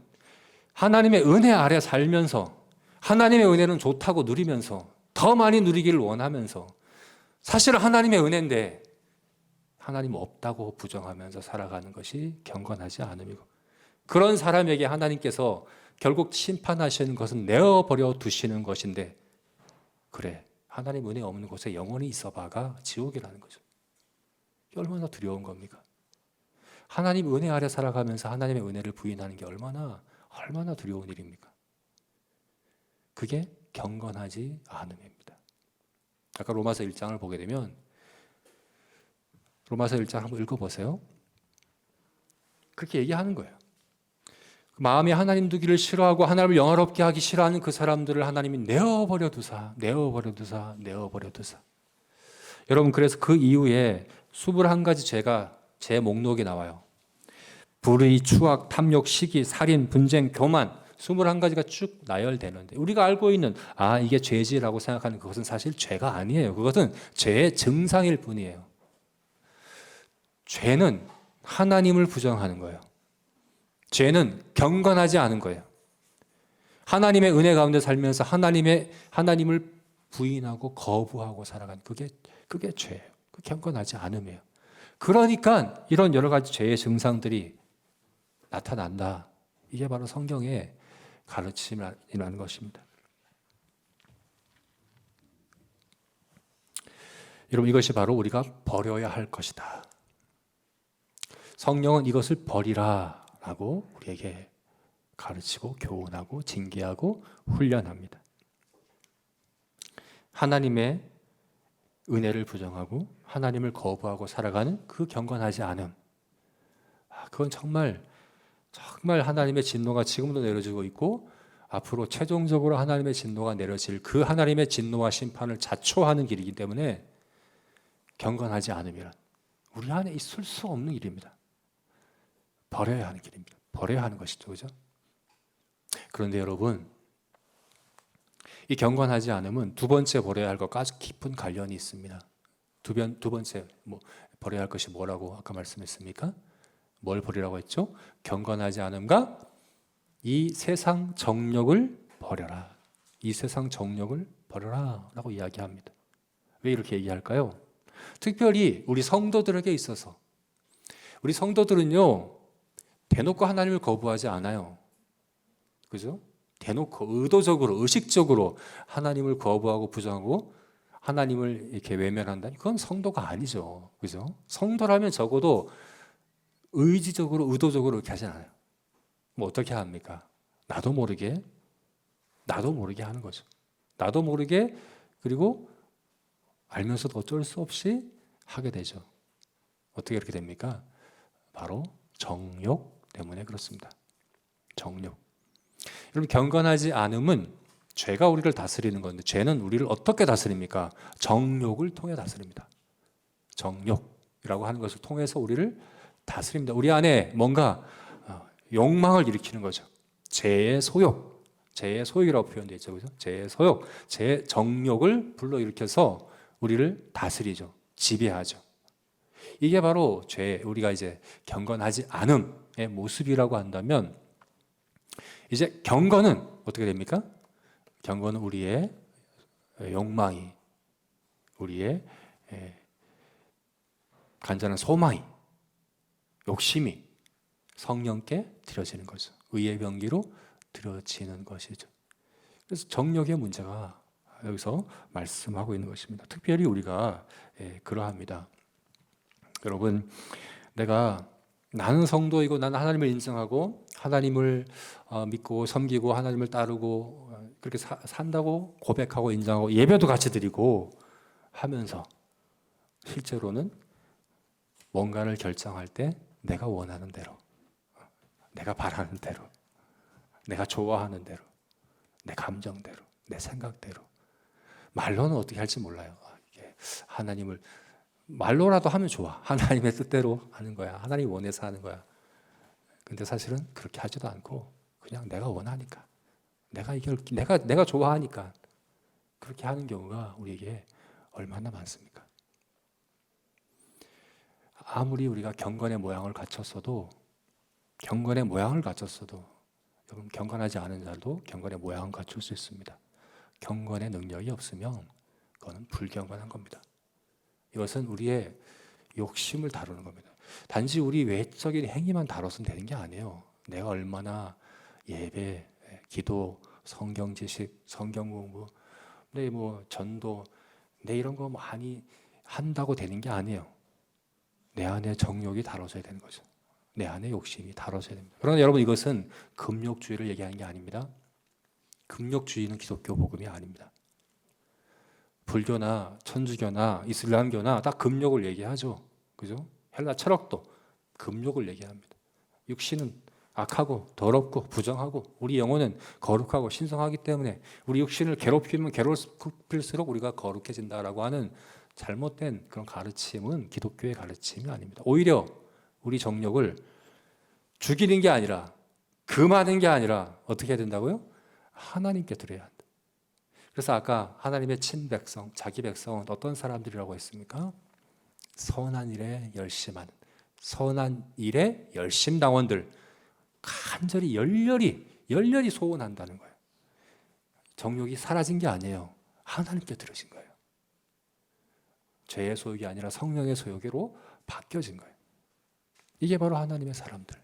하나님의 은혜 아래 살면서 하나님의 은혜는 좋다고 누리면서 더 많이 누리기를 원하면서, 사실은 하나님의 은혜인데 하나님 없다고 부정하면서 살아가는 것이 경건하지 않음이고, 그런 사람에게 하나님께서 결국 심판하시는 것은 내어버려 두시는 것인데, 그래, 하나님 은혜 없는 곳에 영원히 있어봐가 지옥이라는 거죠. 이게 얼마나 두려운 겁니까? 하나님 은혜 아래 살아가면서 하나님의 은혜를 부인하는 게 얼마나 두려운 일입니까? 그게 경건하지 않음입니다. 아까 로마서 1장을 보게 되면, 로마서 1장 한번 읽어보세요. 그렇게 얘기하는 거예요. 마음에 하나님 두기를 싫어하고 하나님을 영화롭게 하기 싫어하는 그 사람들을 하나님이 내어버려 두사. 여러분, 그래서 그 이후에 21가지 죄가 제 목록에 나와요. 불의, 추악, 탐욕, 시기, 살인, 분쟁, 교만, 21가지가 쭉 나열되는데, 우리가 알고 있는 이게 죄지라고 생각하는 그것은 사실 죄가 아니에요. 그것은 죄의 증상일 뿐이에요. 죄는 하나님을 부정하는 거예요. 죄는 경건하지 않은 거예요. 하나님의 은혜 가운데 살면서 하나님을 부인하고 거부하고 살아가는 그게 죄예요. 그 경건하지 않음이에요. 그러니까 이런 여러 가지 죄의 증상들이 나타난다. 이게 바로 성경의 가르침이라는 것입니다. 여러분, 이것이 바로 우리가 버려야 할 것이다. 성령은 이것을 버리라 라고 우리에게 가르치고 교훈하고 징계하고 훈련합니다. 하나님의 은혜를 부정하고 하나님을 거부하고 살아가는 그 경건하지 않음, 그건 정말 하나님의 진노가 지금도 내려지고 있고 앞으로 최종적으로 하나님의 진노가 내려질 그 하나님의 진노와 심판을 자초하는 길이기 때문에 경건하지 않음이란 우리 안에 있을 수 없는 일입니다. 버려야 하는 길입니다. 버려야 하는 것이죠. 그죠? 그런데 여러분, 이 경건하지 않음은 두 번째 버려야 할 것과 아주 깊은 관련이 있습니다. 두 번째 버려야 할 것이 뭐라고 아까 말씀했습니까? 뭘 버리라고 했죠? 경건하지 않음과 이 세상 정욕을 버려라. 이 세상 정욕을 버려라 라고 이야기합니다. 왜 이렇게 얘기할까요? 특별히 우리 성도들에게 있어서, 우리 성도들은요 대놓고 하나님을 거부하지 않아요. 그죠? 대놓고 의도적으로 의식적으로 하나님을 거부하고 부정하고 하나님을 이렇게 외면한다. 그건 성도가 아니죠. 그죠? 성도라면 적어도 의지적으로 의도적으로 이렇게 하진 않아요. 어떻게 합니까? 나도 모르게 하는 거죠. 나도 모르게, 그리고 알면서도 어쩔 수 없이 하게 되죠. 어떻게 이렇게 됩니까? 바로 정욕 때문에 그렇습니다. 정욕. 여러분, 경건하지 않음은 죄가 우리를 다스리는 건데, 죄는 우리를 어떻게 다스립니까? 정욕을 통해 다스립니다. 정욕이라고 하는 것을 통해서 우리를 다스립니다. 우리 안에 뭔가 욕망을 일으키는 거죠. 죄의 소욕이라고 표현되어 있죠. 그죠? 죄의 소욕, 죄의 정욕을 불러일으켜서 우리를 다스리죠. 지배하죠. 이게 바로 우리가 이제 경건하지 않음의 모습이라고 한다면, 이제 경건은 어떻게 됩니까? 경건은 우리의 욕망이, 우리의 간절한 소망이, 욕심이 성령께 드려지는 거죠. 의의 병기로 드려지는 것이죠. 그래서 정욕의 문제가 여기서 말씀하고 있는 것입니다. 특별히 우리가 그러합니다. 여러분, 나는 성도이고 나는 하나님을 인정하고 하나님을 믿고 섬기고 하나님을 따르고 그렇게 산다고 고백하고 인정하고 예배도 같이 드리고 하면서 실제로는 뭔가를 결정할 때 내가 원하는 대로, 내가 바라는 대로, 내가 좋아하는 대로, 내 감정대로, 내 생각대로, 말로는 어떻게 할지 몰라요. 하나님을 말로라도 하면 좋아. 하나님의 뜻대로 하는 거야. 하나님이 원해서 하는 거야. 근데 사실은 그렇게 하지도 않고 그냥 내가 원하니까, 내가 좋아하니까 그렇게 하는 경우가 우리에게 얼마나 많습니까? 아무리 우리가 경건의 모양을 갖췄어도 여러분, 경건하지 않은 자도 경건의 모양을 갖출 수 있습니다. 경건의 능력이 없으면 그거는 불경건한 겁니다. 이것은 우리의 욕심을 다루는 겁니다. 단지 우리 외적인 행위만 다뤄서는 되는 게 아니에요. 내가 얼마나 예배, 기도, 성경 지식, 성경 공부, 내 뭐 전도, 내 이런 거 많이 한다고 되는 게 아니에요. 내 안에 정욕이 다뤄져야 되는 거죠. 내 안에 욕심이 다뤄져야 됩니다. 그러나 여러분, 이것은 금욕주의를 얘기하는 게 아닙니다. 금욕주의는 기독교 복음이 아닙니다. 불교나 천주교나 이슬람교나 다 금욕을 얘기하죠. 그죠? 헬라 철학도 금욕을 얘기합니다. 육신은 악하고 더럽고 부정하고 우리 영혼은 거룩하고 신성하기 때문에 우리 육신을 괴롭히면 괴롭힐수록 우리가 거룩해진다라고 하는 잘못된 그런 가르침은 기독교의 가르침이 아닙니다. 오히려 우리 정욕을 죽이는 게 아니라, 금하는 게 아니라 어떻게 해야 된다고요? 하나님께 드려야 한다. 그래서 아까 하나님의 친백성, 자기 백성은 어떤 사람들이라고 했습니까? 선한 일에 열심하는, 선한 일에 열심당원들, 간절히 열렬히 소원한다는 거예요. 정욕이 사라진 게 아니에요. 하나님께 들으신 거예요. 죄의 소욕이 아니라 성령의 소욕으로 바뀌어진 거예요. 이게 바로 하나님의 사람들,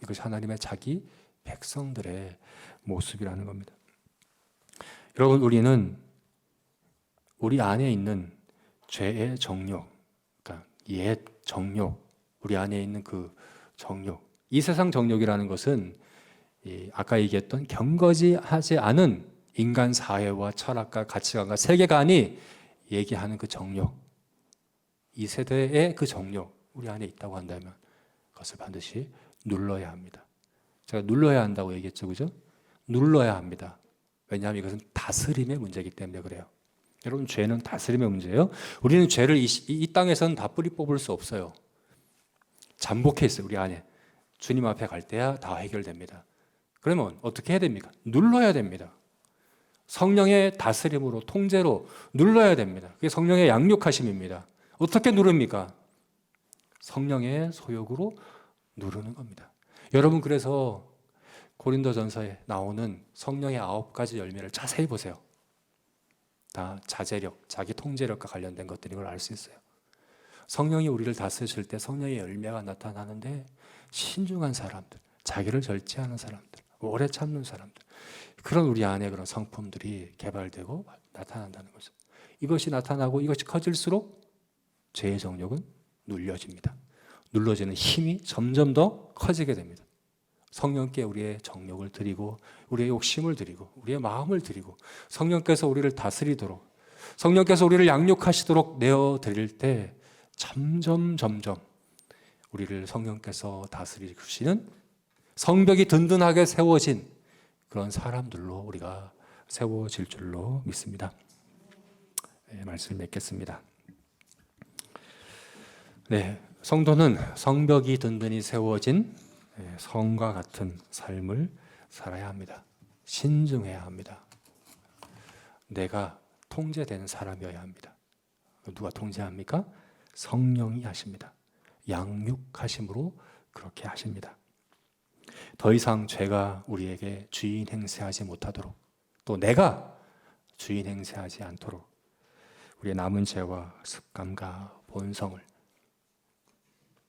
이것이 하나님의 자기 백성들의 모습이라는 겁니다. 여러분, 우리는 우리 안에 있는 죄의 정욕, 그러니까 옛 정욕, 우리 안에 있는 그 정욕, 이 세상 정욕이라는 것은 아까 얘기했던 경거지하지 않은 인간 사회와 철학과 가치관과 세계관이 얘기하는 그 정욕, 이 세대의 그 정욕, 우리 안에 있다고 한다면 그것을 반드시 눌러야 합니다. 제가 눌러야 한다고 얘기했죠, 그죠? 눌러야 합니다. 왜냐하면 이것은 다스림의 문제이기 때문에 그래요. 여러분, 죄는 다스림의 문제예요. 우리는 죄를 이 땅에서는 다 뿌리 뽑을 수 없어요. 잠복해 있어요, 우리 안에. 주님 앞에 갈 때야 다 해결됩니다. 그러면 어떻게 해야 됩니까? 눌러야 됩니다. 성령의 다스림으로, 통제로 눌러야 됩니다. 그게 성령의 양육하심입니다. 어떻게 누릅니까? 성령의 소욕으로 누르는 겁니다. 여러분, 그래서 고린도전서에 나오는 성령의 9가지 열매를 자세히 보세요. 다 자제력, 자기 통제력과 관련된 것들인 걸 알 수 있어요. 성령이 우리를 다스리실 때 성령의 열매가 나타나는데, 신중한 사람들, 자기를 절제하는 사람들, 오래 참는 사람들, 그런 우리 안에 그런 성품들이 개발되고 나타난다는 거죠. 이것이 나타나고 이것이 커질수록 죄의 정욕은 눌려집니다. 눌러지는 힘이 점점 더 커지게 됩니다. 성령께 우리의 정욕을 드리고, 우리의 욕심을 드리고, 우리의 마음을 드리고, 성령께서 우리를 다스리도록, 성령께서 우리를 양육하시도록 내어드릴 때 점점 우리를 성령께서 다스리시는 성벽이 든든하게 세워진 그런 사람들로 우리가 세워질 줄로 믿습니다. 네, 말씀을 맺겠습니다. 네, 성도는 성벽이 든든히 세워진 성과 같은 삶을 살아야 합니다. 신중해야 합니다. 내가 통제되는 사람이어야 합니다. 누가 통제합니까? 성령이 하십니다. 양육하심으로 그렇게 하십니다. 더 이상 죄가 우리에게 주인 행세하지 못하도록, 또 내가 주인 행세하지 않도록 우리의 남은 죄와 습관과 본성을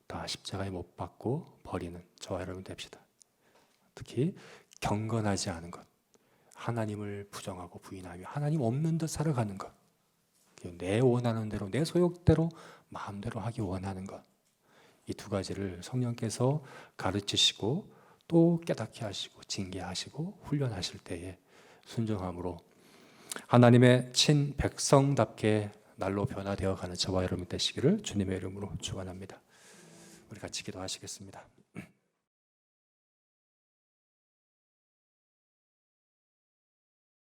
다 십자가에 못 박고 버리는 저와 여러분 됩시다. 특히 경건하지 않은 것, 하나님을 부정하고 부인하며 하나님 없는 듯 살아가는 것, 내 원하는 대로, 내 소욕대로 마음대로 하기 원하는 것, 이 2가지를 성령께서 가르치시고 또 깨닫게 하시고 징계하시고 훈련하실 때에 순종함으로 하나님의 친 백성답게 날로 변화되어 가는 저와 여러분 되시기를 주님의 이름으로 축원합니다. 우리 같이 기도하시겠습니다.